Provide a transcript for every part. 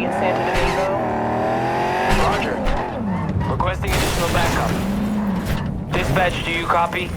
activity in Santo Domingo. Roger. Requesting additional backup. Dispatch, do you copy?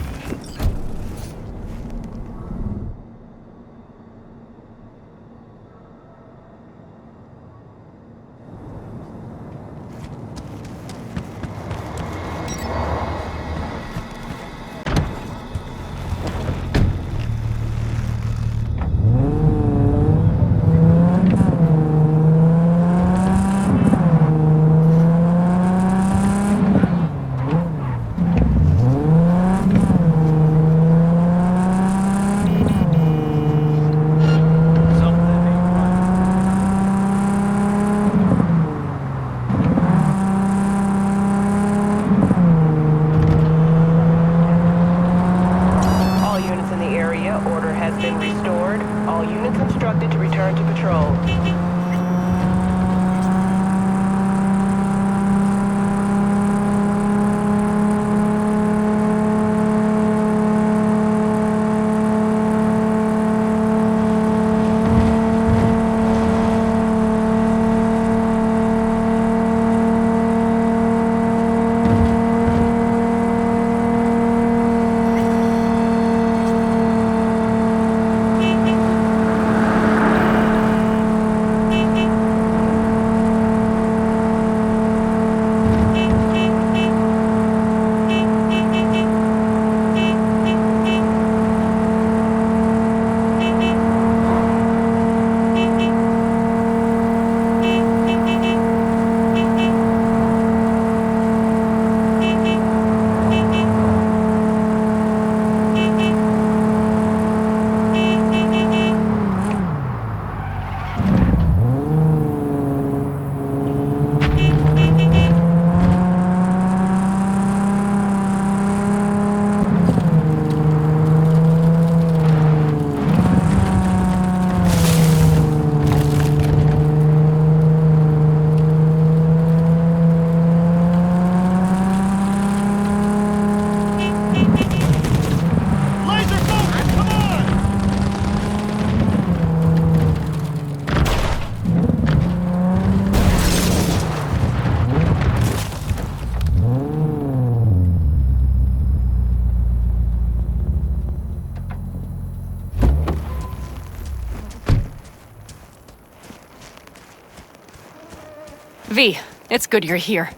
V, it's good you're here.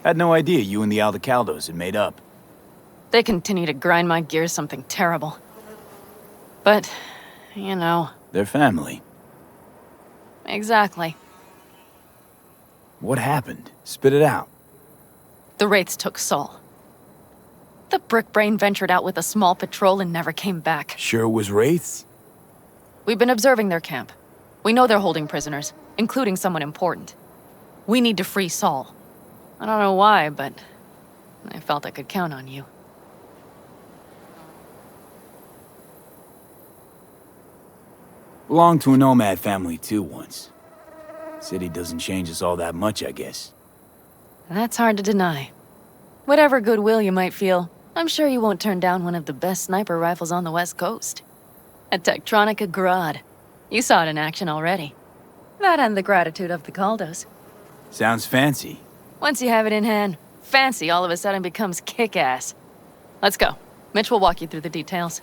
Had no idea you and the Aldecaldos had made up. They continue to grind my gears something terrible. But, you know... They're family. Exactly. What happened? Spit it out. The Wraiths took Saul. The Brickbrain ventured out with a small patrol and never came back. Sure it was Wraiths? We've been observing their camp. We know they're holding prisoners, including someone important. We need to free Saul. I don't know why, but I felt I could count on you. Belonged to a nomad family too once. City doesn't change us all that much, I guess. That's hard to deny. Whatever goodwill you might feel, I'm sure you won't turn down one of the best sniper rifles on the West Coast. A Tektronica Grad. You saw it in action already. That and the gratitude of the Caldos. Sounds fancy. Once you have it in hand, fancy all of a sudden becomes kick-ass. Let's go. Mitch will walk you through the details.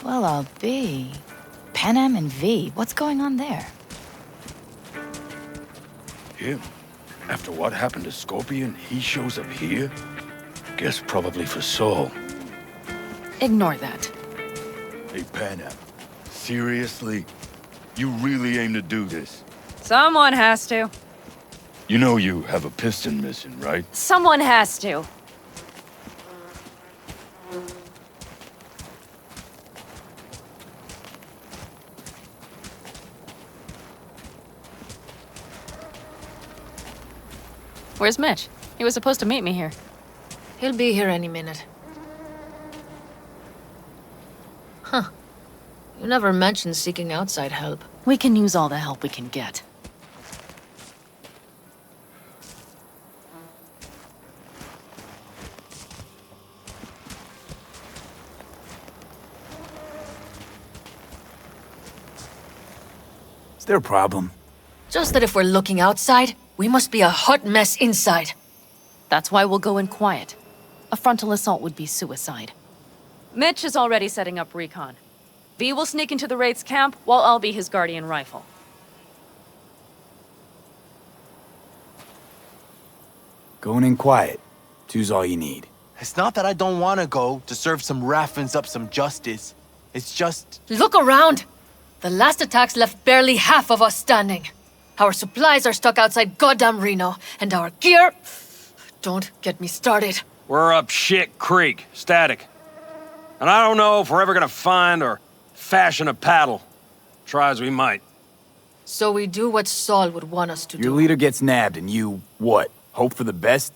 Well, I'll be. Panam and V, what's going on there? Him? After what happened to Scorpion, he shows up here? Guess probably for Saul. Ignore that. Hey, Panam. Seriously? You really aim to do this? Someone has to. You know you have a piston missing, right? Someone has to. Where's Mitch? He was supposed to meet me here. He'll be here any minute. Huh. You never mentioned seeking outside help. We can use all the help we can get. It's their problem. Just that if we're looking outside, we must be a hot mess inside. That's why we'll go in quiet. A frontal assault would be suicide. Mitch is already setting up recon. V will sneak into the Wraith's camp, while I'll be his guardian rifle. Going in quiet. Two's all you need. It's not that I don't want to go to serve some Raffins up some justice. It's just... Look around! The last attacks left barely half of us standing. Our supplies are stuck outside goddamn Reno, and our gear... Don't get me started. We're up shit creek, static. And I don't know if we're ever gonna find or fashion a paddle. Try as we might. So we do what Saul would want us to Your do. leader gets nabbed and you, what, hope for the best?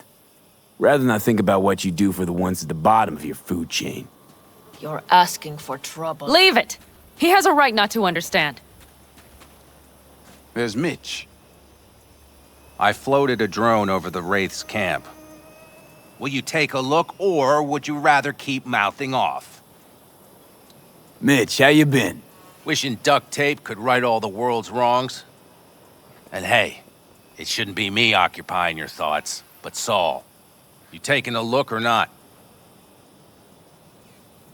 Rather not think about what you do for the ones at the bottom of your food chain. You're asking for trouble. Leave it! He has a right not to understand. There's Mitch. I floated a drone over the Wraith's camp. Will you take a look, or would you rather keep mouthing off? Mitch, how you been? Wishing duct tape could right all the world's wrongs? And hey, it shouldn't be me occupying your thoughts, but Saul. You taking a look or not?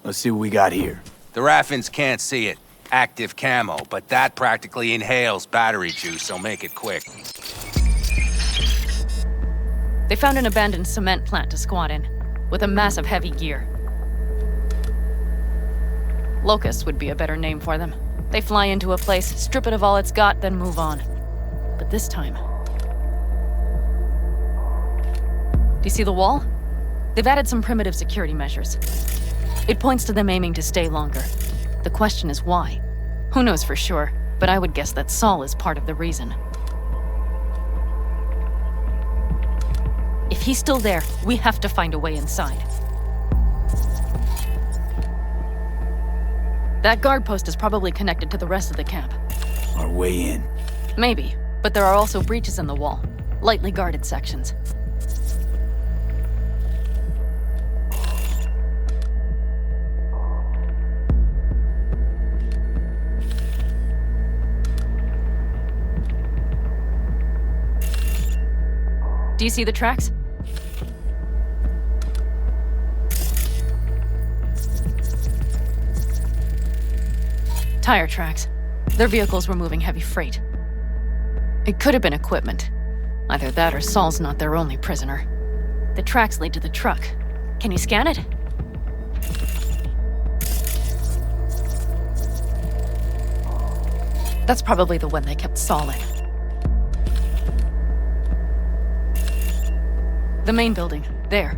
Let's see what we got here. The Raffins can't see it. Active camo, but that practically inhales battery juice, so make it quick. They found an abandoned cement plant to squat in, with a massive heavy gear. Locusts would be a better name for them. They fly into a place, strip it of all it's got, then move on. But this time... Do you see the wall? They've added some primitive security measures. It points to them aiming to stay longer. The question is why? Who knows for sure, but I would guess that Saul is part of the reason. If he's still there, we have to find a way inside. That guard post is probably connected to the rest of the camp. Our way in. Maybe, but there are also breaches in the wall. Lightly guarded sections. Do you see the tracks? Tire tracks. Their vehicles were moving heavy freight. It could have been equipment. Either that or Saul's not their only prisoner. The tracks lead to the truck. Can you scan it? That's probably the one they kept Saul in. The main building. There.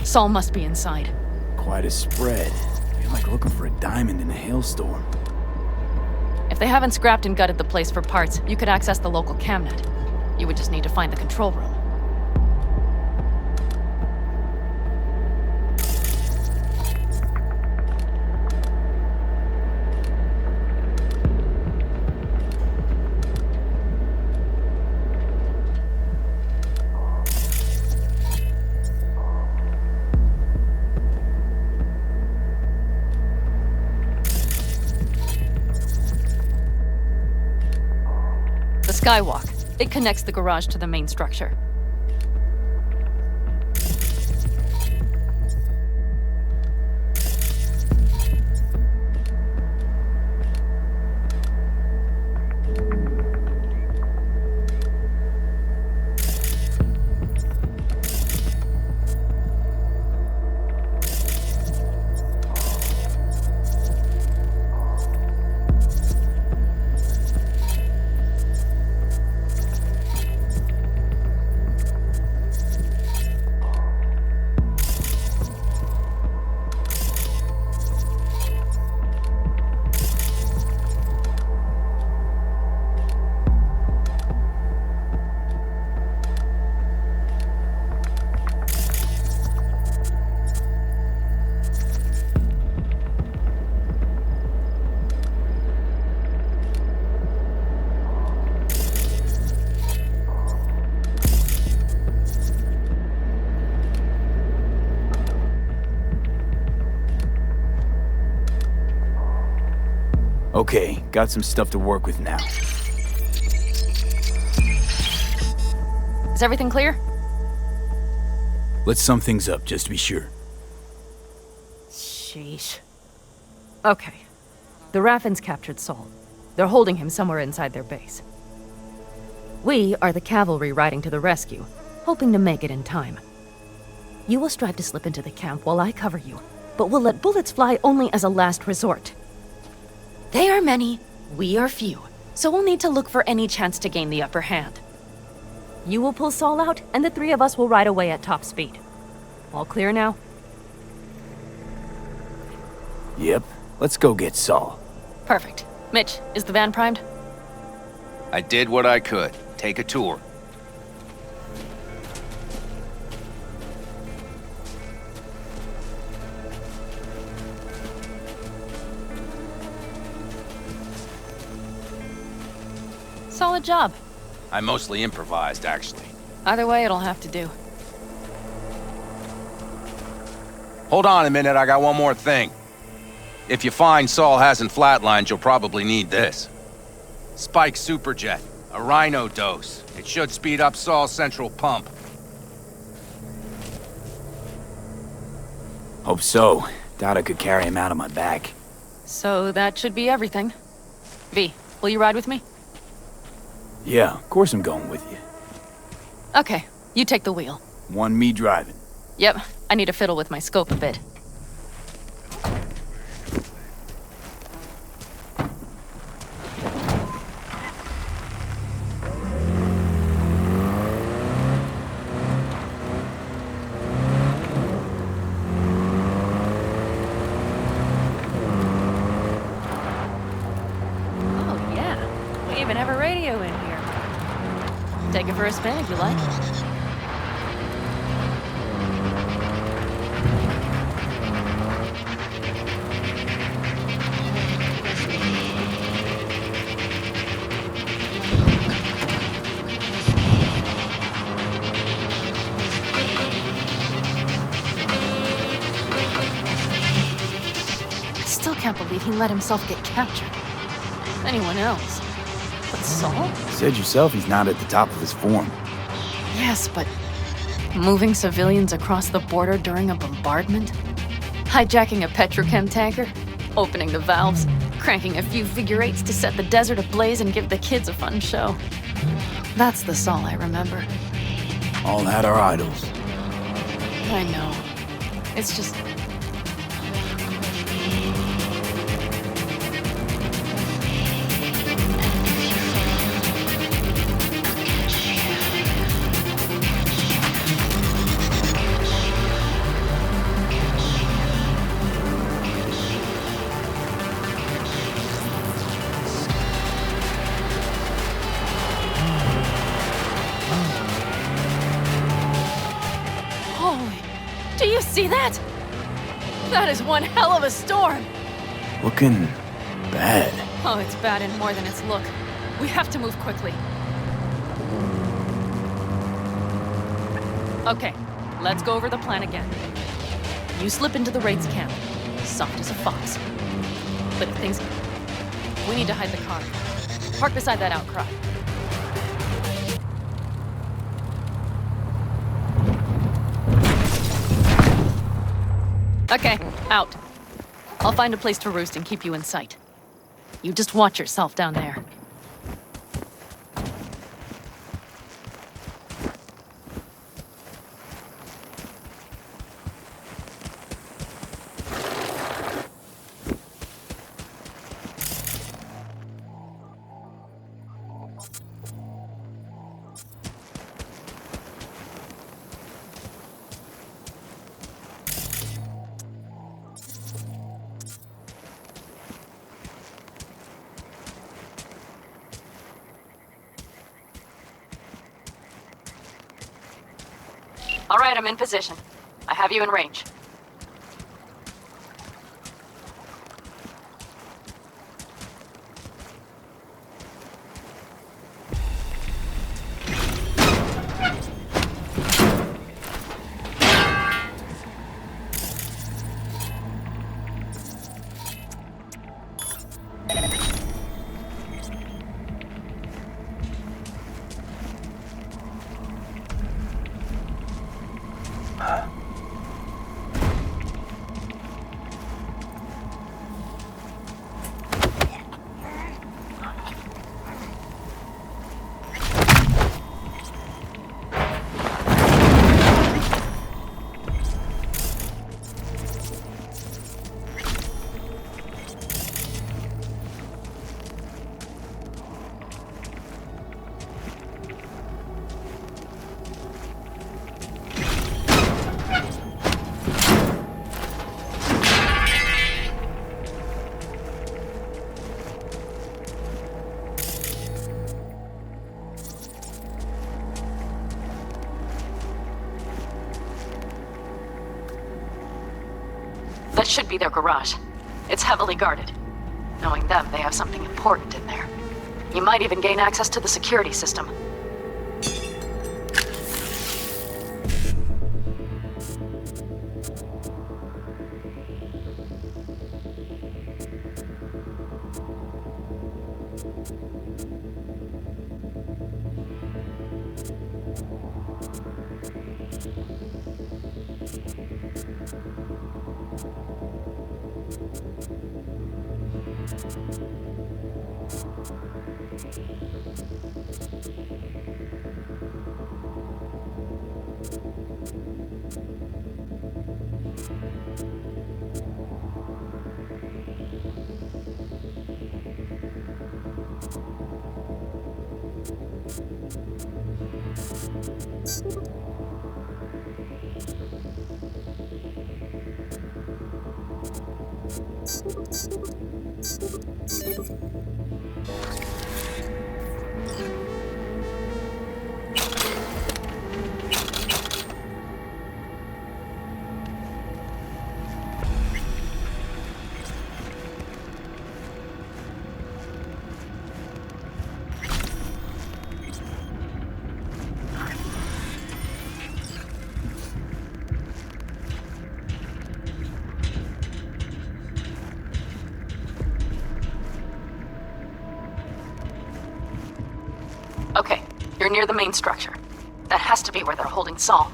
Saul must be inside. Quite a spread. Feel like looking for a diamond in a hailstorm. If they haven't scrapped and gutted the place for parts, you could access the local camnet. You would just need to find the control room. Skywalk. It connects the garage to the main structure. Okay, got some stuff to work with now. Is everything clear? Let's sum things up, just to be sure. Sheesh. Okay. The Raffins captured Saul. They're holding him somewhere inside their base. We are the cavalry riding to the rescue, hoping to make it in time. You will strive to slip into the camp while I cover you, but we'll let bullets fly only as a last resort. They are many, we are few, so we'll need to look for any chance to gain the upper hand. You will pull Saul out, and the three of us will ride away at top speed. All clear now? Yep, let's go get Saul. Perfect. Mitch, is the van primed? I did what I could. Take a tour. Solid job. I mostly improvised, actually. Either way, it'll have to do. Hold on a minute, I got one more thing. If you find Saul hasn't flatlined, you'll probably need this. Spike Superjet, a Rhino dose. It should speed up Saul's central pump. Hope so. Doubt I could carry him out on my back. So that should be everything. V, will you ride with me? Yeah, of course I'm going with you. Okay, you take the wheel. One me driving. Yep, I need to fiddle with my scope a bit. Oh yeah, we even have a radio in here. Take it for a spin if you like. I still can't believe he let himself get captured. Anyone else? But Saul? Said yourself he's not at the top of his form. Yes, but moving civilians across the border during a bombardment? Hijacking a petrochem tanker? Opening the valves? Cranking a few figure eights to set the desert ablaze and give the kids a fun show? That's the Saul I remember. All had our idols. I know. It's just... Do you see that? That is one hell of a storm! Looking bad. Oh, it's bad in more than its look. We have to move quickly. Okay, let's go over the plan again. You slip into the Raids camp, soft as a fox. But if things... We need to hide the car. Park beside that outcrop. Okay, out. I'll find a place to roost and keep you in sight. You just watch yourself down there. All right, I'm in position. I have you in range. should be their garage. It's heavily guarded. Knowing them, they have something important in there. You might even gain access to the security system. Okay, you're near the main structure. That has to be where they're holding Saul.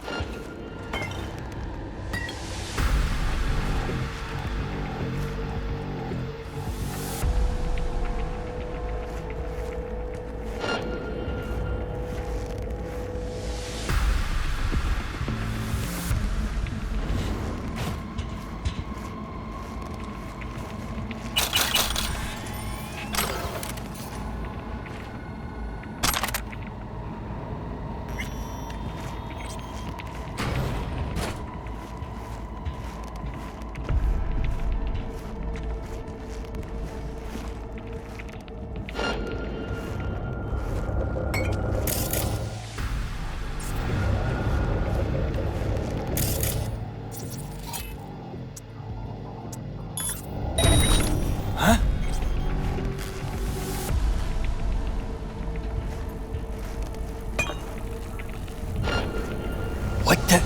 What the?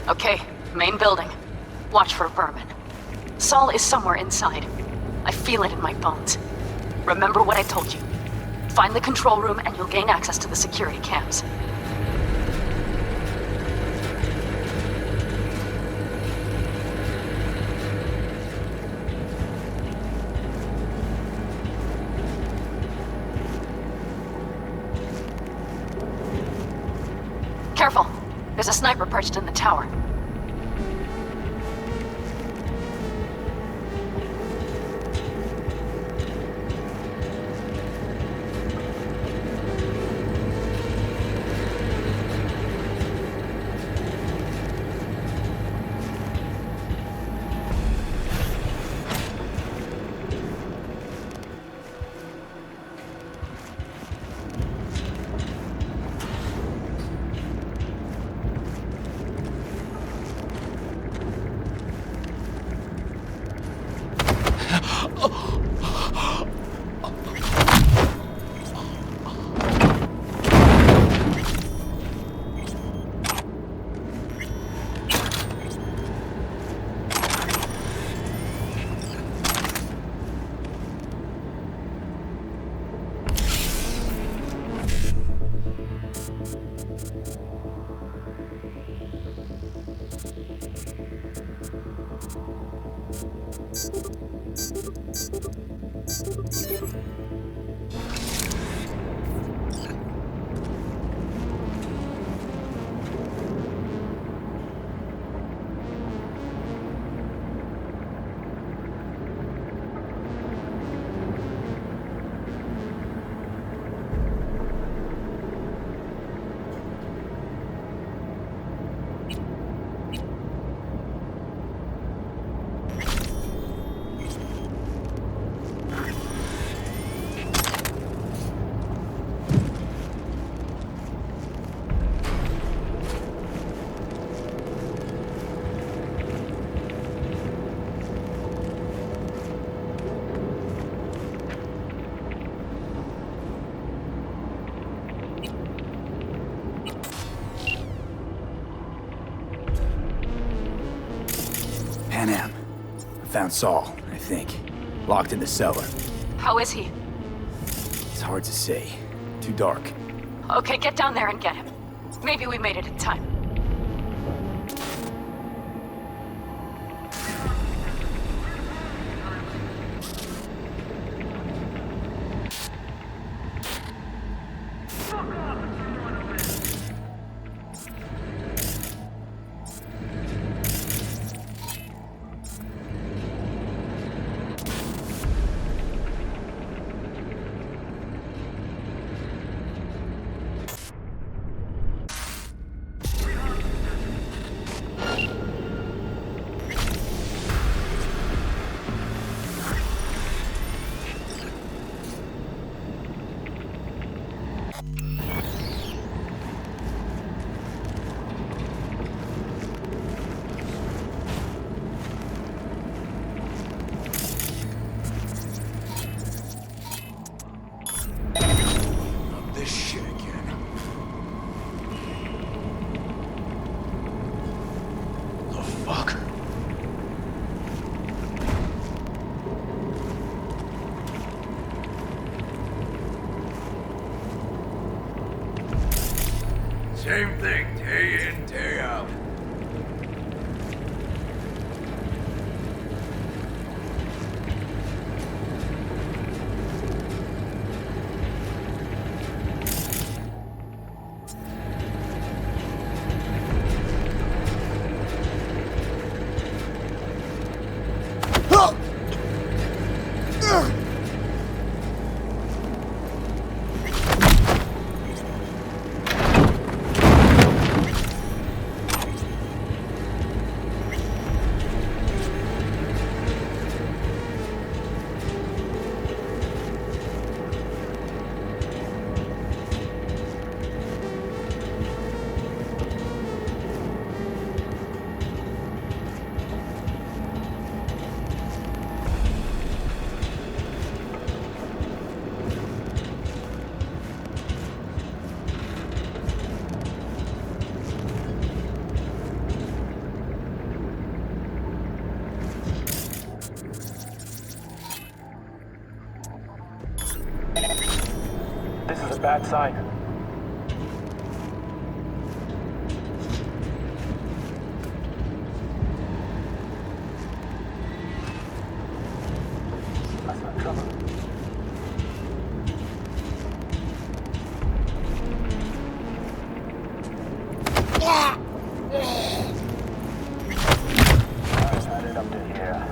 Okay, main building. Watch for vermin. Saul is somewhere inside. I feel it in my bones. Remember what I told you. Find the control room and you'll gain access to the security cams. Careful. There's a sniper perched in the tower. Found Saul, I think. Locked in the cellar. How is he? It's hard to say. Too dark. Okay, get down there and get him. Maybe we made it in time. This shit again. The fuck? Same thing, day in, day out. This is a bad sign. That's not trouble. Alright, added up to here.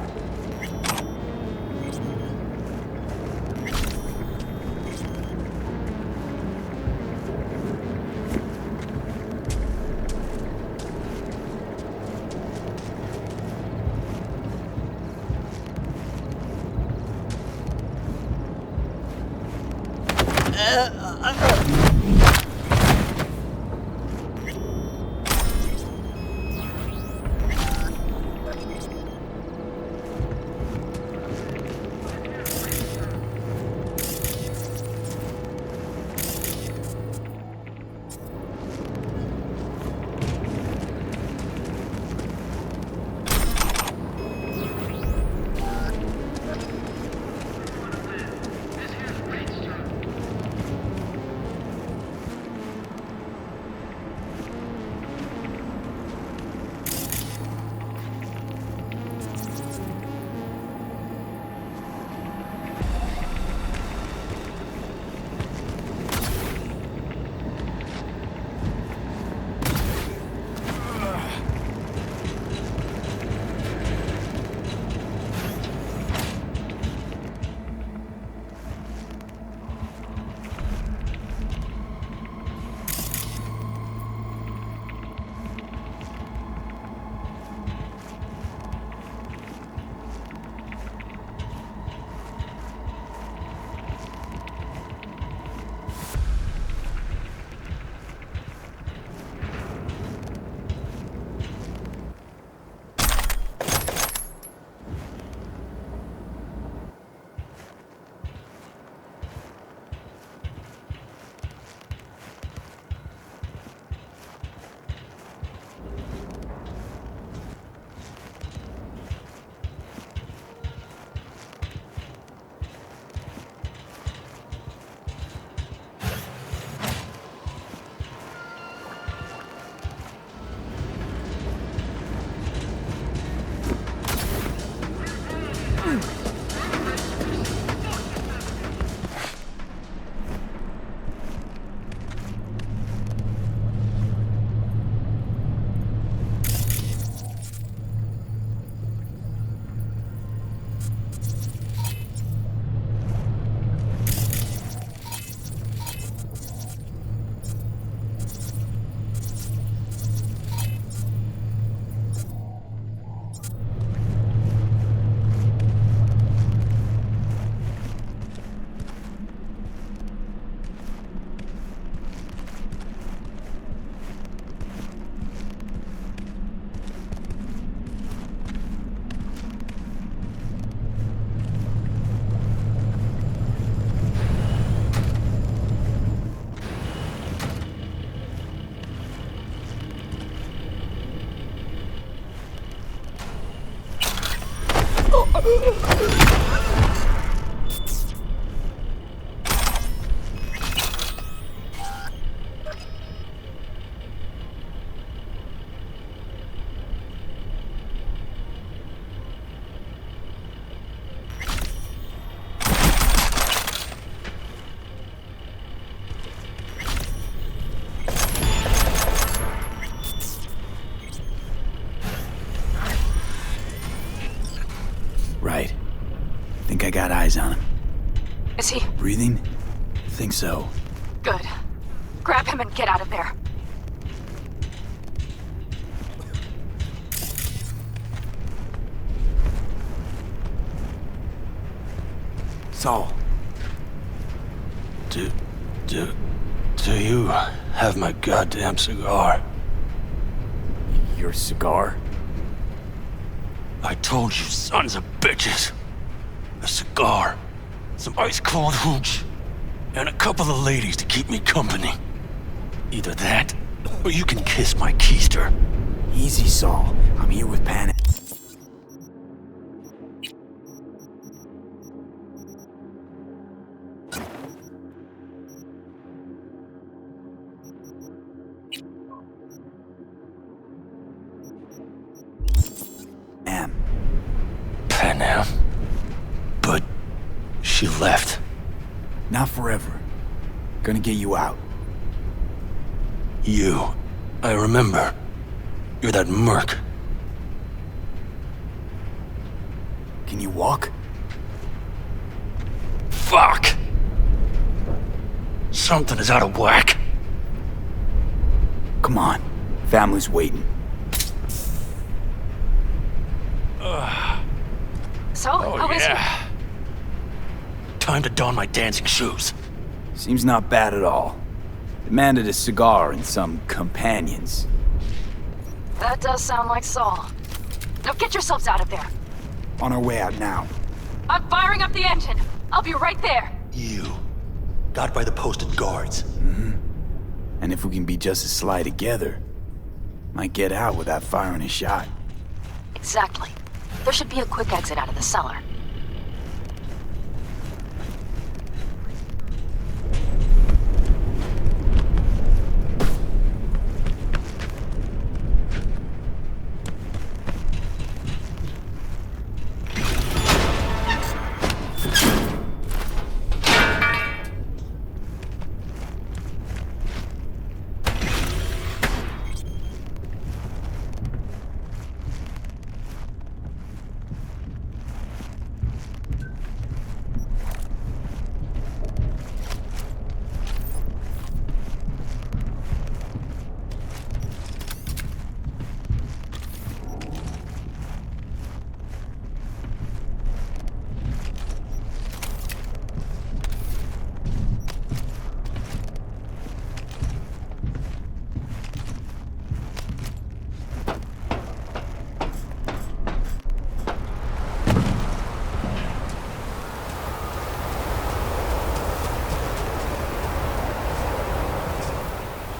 Got eyes on him. Is he? Breathing? Think so. Good. Grab him and get out of there. Saul. Do you have my goddamn cigar? Your cigar? I told you, sons of bitches. A cigar, some ice-cold hooch, and a couple of ladies to keep me company. Either that, or you can kiss my keister. Easy, Saul. I'm here with Pan. Panam. But she left. Not forever. Gonna get you out. You. I remember. You're that merc. Can you walk? Fuck! Something is out of whack. Come on. Family's waiting. So, how is he? Time to don my dancing shoes. Seems not bad at all. Demanded a cigar and some companions. That does sound like Saul. Now get yourselves out of there. On our way out now. I'm firing up the engine. I'll be right there. You. Got by the posted guards. And if we can be just as sly together, might get out without firing a shot. Exactly. There should be a quick exit out of the cellar.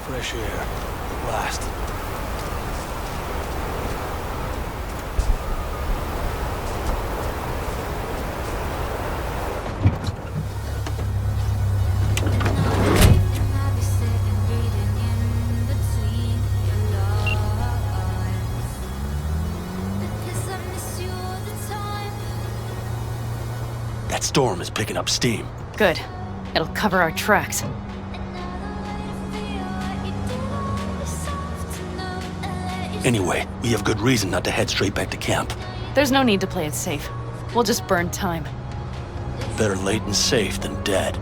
Fresh air. At last. That storm is picking up steam. Good. It'll cover our tracks. Anyway, we have good reason not to head straight back to camp. There's no need to play it safe. We'll just burn time. Better late and safe than dead.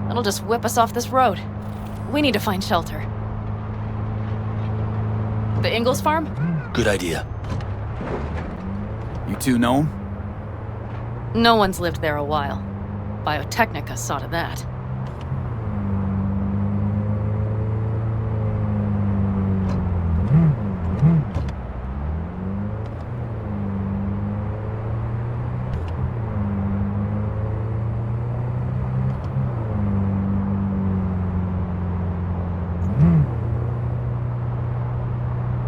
It'll just whip us off this road. We need to find shelter. The Ingalls farm? Good idea. You two know him? No one's lived there a while. Biotechnica saw to that.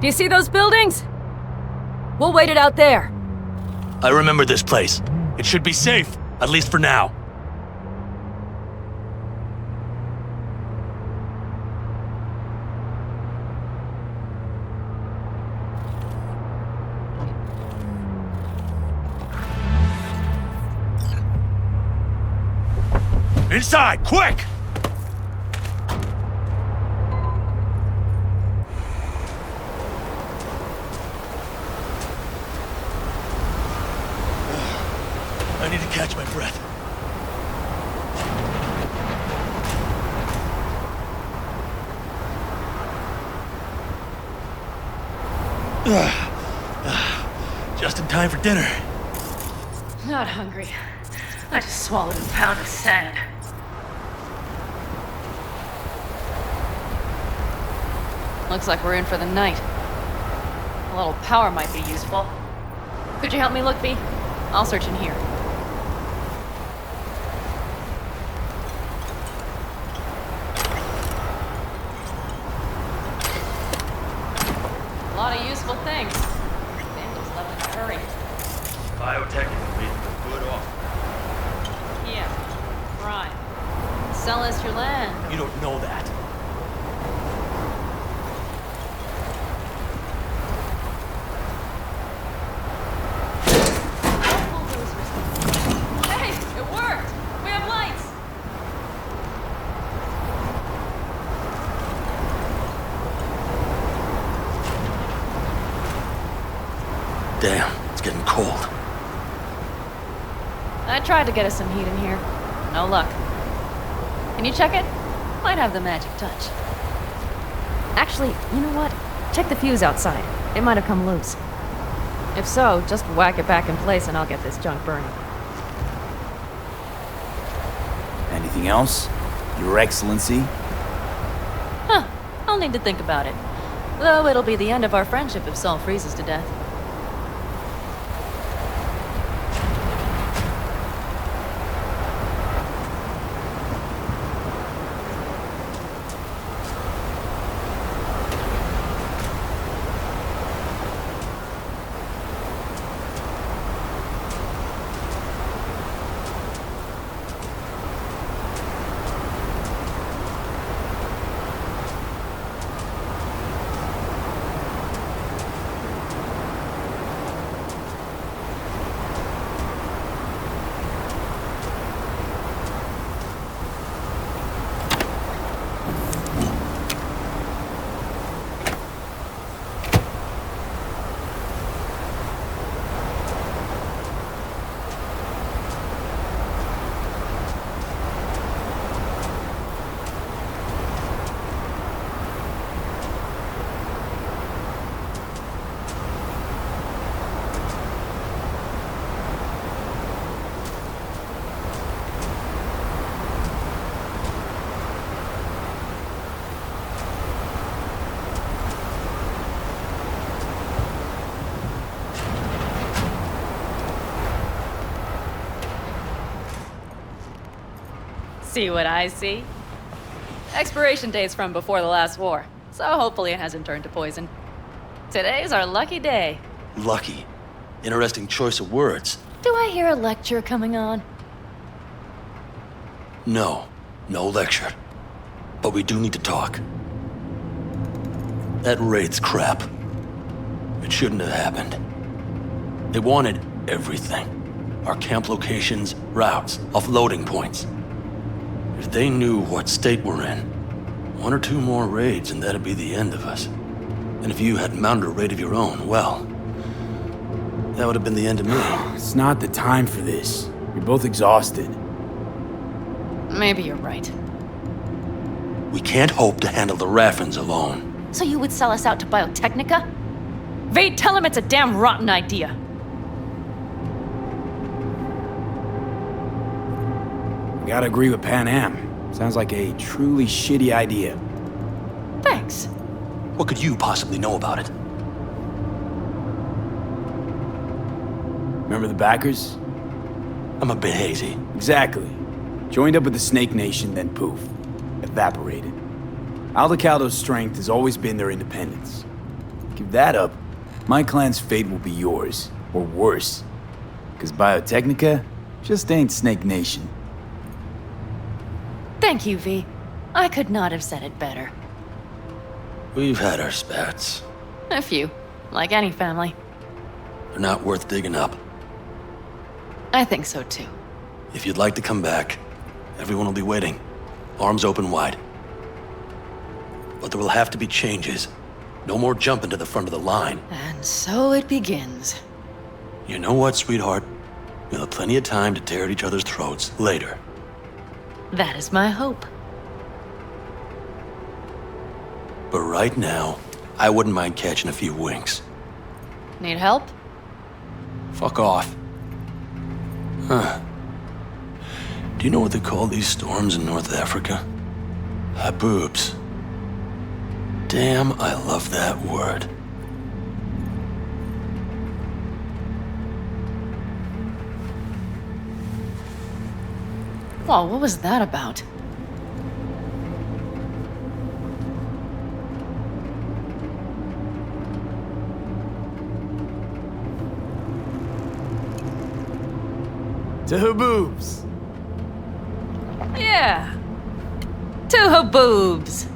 Do you see those buildings? We'll wait it out there. I remember this place. It should be safe, at least for now. Inside, quick! I need to catch my breath. Just in time for dinner. Not hungry. I just swallowed a pound of sand. Looks like we're in for the night. A little power might be useful. Could you help me look, B? I'll search in here. A lot of useful things. Vandals left in a hurry. Biotechnically, we're good off. Yeah, right. Sell us your land. You don't know that. Hey, it worked! We have lights! Damn, it's getting cold. I tried to get us some heat in here. No luck. Can you check it? Might have the magic touch. Actually, you know what? Check the fuse outside. It might have come loose. If so, just whack it back in place and I'll get this junk burning. Anything else? Your Excellency? Huh. I'll need to think about it. Though it'll be the end of our friendship if Saul freezes to death. See what I see? Expiration date's from before the last war, so hopefully it hasn't turned to poison. Today's our lucky day. Lucky. Interesting choice of words. Do I hear a lecture coming on? No. No lecture. But we do need to talk. That raid's crap. It shouldn't have happened. They wanted everything. Our camp locations, routes, offloading points. If they knew what state we're in, one or two more raids and that'd be the end of us. And if you had mounted a raid of your own, well, that would have been the end of me. It's not the time for this. You're both exhausted. Maybe you're right. We can't hope to handle the Raffins alone. So you would sell us out to Biotechnica? Vade, tell him it's a damn rotten idea. I gotta agree with Pan Am. Sounds like a truly shitty idea. Thanks. What could you possibly know about it? Remember the backers? I'm a bit hazy. Exactly. Joined up with the Snake Nation, then poof. Evaporated. Aldecaldo's strength has always been their independence. Give that up. My clan's fate will be yours, or worse. Because Biotechnica just ain't Snake Nation. Thank you, V. I could not have said it better. We've had our spats. A few, like any family. They're not worth digging up. I think so too. If you'd like to come back, everyone will be waiting. Arms open wide. But there will have to be changes. No more jumping to the front of the line. And so it begins. You know what, sweetheart? We'll have plenty of time to tear at each other's throats later. That is my hope. But right now, I wouldn't mind catching a few winks. Need help? Fuck off. Huh. Do you know what they call these storms in North Africa? Haboobs. Damn, I love that word. Whoa, what was that about? To Haboobs! Yeah. To her boobs.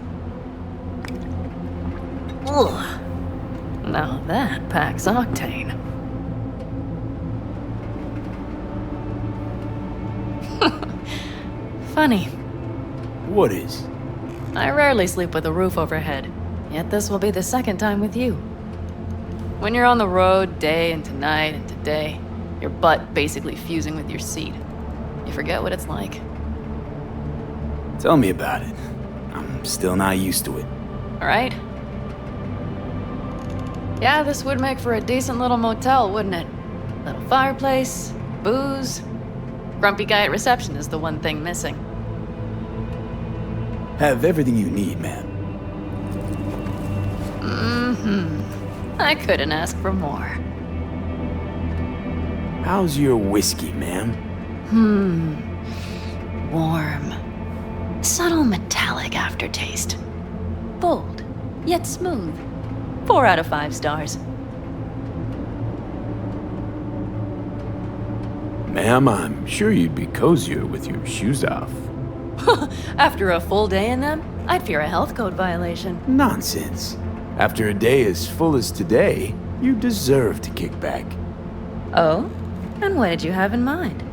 Ugh. Now that packs octane. Funny. What is? I rarely sleep with a roof overhead, yet this will be the second time with you. When you're on the road day into night into day, your butt basically fusing with your seat, you forget what it's like. Tell me about it. I'm still not used to it. All right? Yeah, this would make for a decent little motel, wouldn't it? Little fireplace, booze. Grumpy guy at reception is the one thing missing. Have everything you need, ma'am. Mm-hmm. I couldn't ask for more. How's your whiskey, ma'am? Warm. Subtle metallic aftertaste. Bold, yet smooth. 4 out of 5 stars. Ma'am, I'm sure you'd be cozier with your shoes off. After a full day in them, I'd fear a health code violation. Nonsense. After a day as full as today, you deserve to kick back. Oh? And what did you have in mind?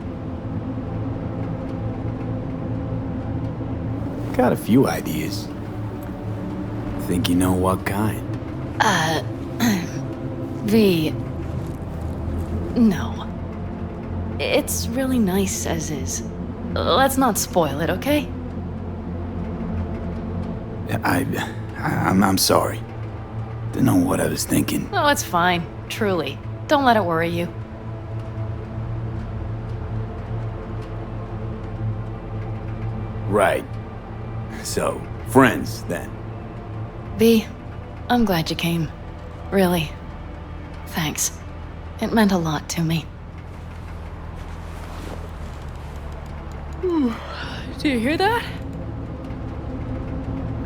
Got a few ideas. Think you know what kind? V. No. It's really nice as is. Let's not spoil it, okay? I'm sorry. Didn't know what I was thinking. Oh, it's fine. Truly. Don't let it worry you. Right. So, friends, then. V, I'm glad you came. Really. Thanks. It meant a lot to me. Do you hear that?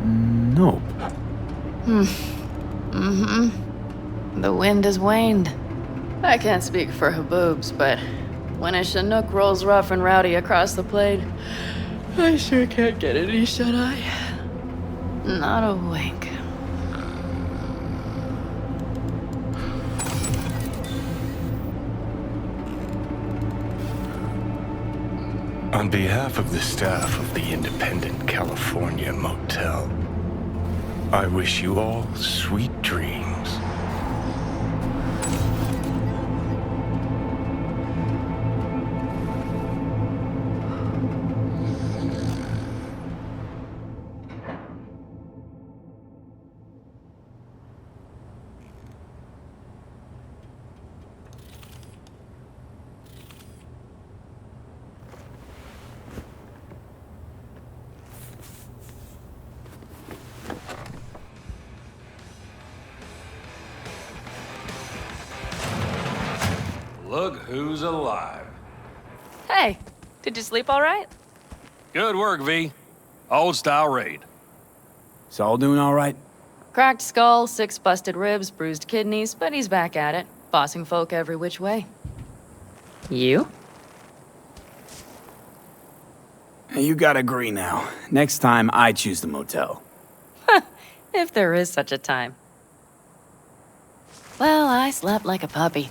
Nope. The wind has waned. I can't speak for Haboobs, but when a Chinook rolls rough and rowdy across the plain, I sure can't get any shut-eye. Not a wink. On behalf of the staff of the Independent California Motel, I wish you all sweet dreams. Look who's alive. Hey, did you sleep all right? Good work, V. Old style raid. Saul doing all right? Cracked skull, 6 busted ribs, bruised kidneys, but he's back at it, bossing folk every which way. You? You gotta agree now. Next time, I choose the motel. If there is such a time. Well, I slept like a puppy.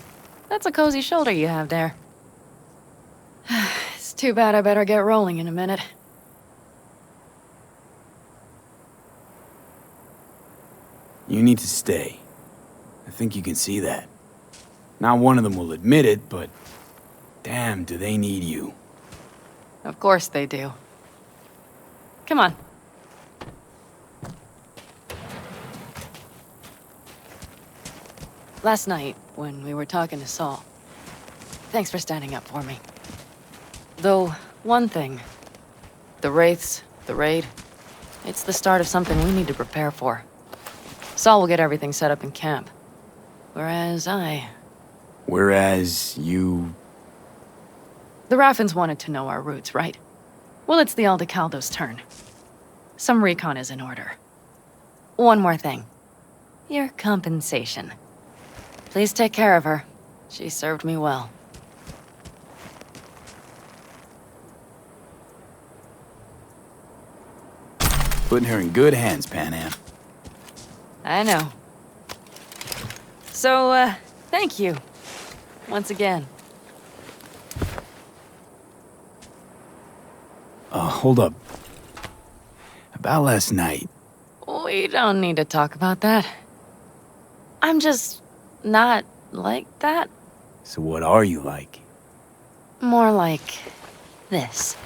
That's a cozy shoulder you have there. It's too bad I better get rolling in a minute. You need to stay. I think you can see that. Not one of them will admit it, but damn, do they need you. Of course they do. Come on. Last night, when we were talking to Saul, thanks for standing up for me. Though, one thing. The Wraiths, the raid, it's the start of something we need to prepare for. Saul will get everything set up in camp. Whereas you... The Raffins wanted to know our routes, right? Well, it's the Aldecaldo's turn. Some recon is in order. One more thing. Your compensation. Please take care of her. She served me well. Putting her in good hands, Panam. I know. So, thank you. Once again. Hold up. About last night. We don't need to talk about that. I'm just not like that. So what are you like? More like this.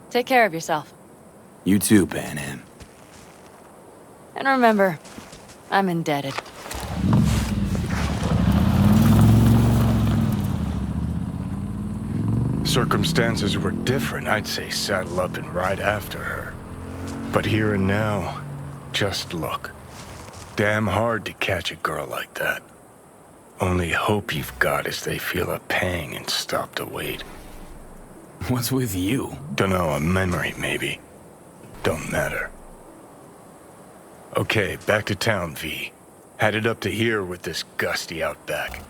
Take care of yourself. You too, Panam. And remember, I'm indebted. Circumstances were different, I'd say saddle up and ride after her. But here and now, just look. Damn hard to catch a girl like that. Only hope you've got is they feel a pang and stop to wait. What's with you? Dunno, a memory maybe. Don't matter. Okay, back to town, V. Headed up to here with this gusty outback.